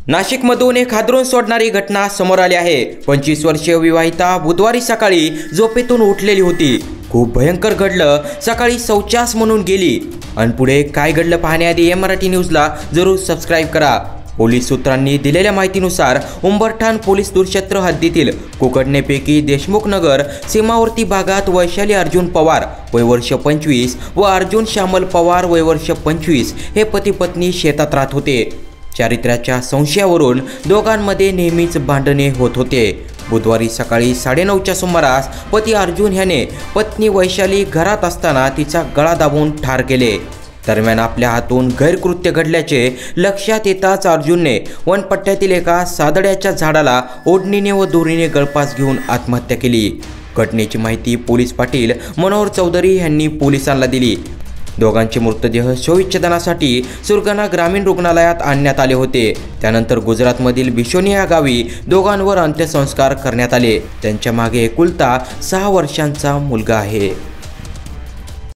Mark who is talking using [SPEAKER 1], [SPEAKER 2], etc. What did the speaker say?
[SPEAKER 1] नाशिकमधून एक हादरून सोडणारी घटना समोर आली आहे। 25 वर्षीय विवाहिता बुधवारी सकाळी झोपेतून उठलेली होती। खूप भयंकर घडलं। सकाळी शौचास म्हणून गेली आणि पुढे काय घडलं पाहण्याआधी मराठी न्यूजला जरूर सबस्क्राइब करा। पोलीस सूत्रांनी दिलेल्या माहितीनुसार उंबरठाण पोलीस दूरक्षेत्र हद्दीतील कुकडणेपैकी देशमुख नगर सीमावर्ती भागात वैशाली अर्जुन पवार वय वर्ष 25 व अर्जुन श्यामल पवार वय वर्ष 25 हे पती पत्नी शेतात राहत होते। चारित्र्याच्या संशयावरून दोघांमध्ये नेहमीच भांडणे होत होते। बुधवारी सकाळी 9:30च्या सुमारास पती अर्जुन ह्याने पत्नी वैशाली घरात असताना तिचा गळा दाबून ठार केले। दरम्यान आपल्या हातून गैरकृत्य घडल्याचे लक्षात येताच अर्जुनने वनपट्ट्यातील एका सादड्याच्या झाडाला ओढणीने व दोरीने गळफास घेऊन आत्महत्या केली। घटनेची माहिती पोलीस पाटील मनोहर चौधरी यांनी पोलिसांना दिली। दोघांचे मृतदेह शवविच्छेदनासाठी सुरगाणा ग्रामीण रुग्णालयात आणण्यात आले होते। त्यानंतर गुजरातमधील बिशोनी या गावी दोघांवर अंत्यसंस्कार करण्यात आले। त्यांच्या मागे एकुलता 6 वर्षांचा मुलगा आहे।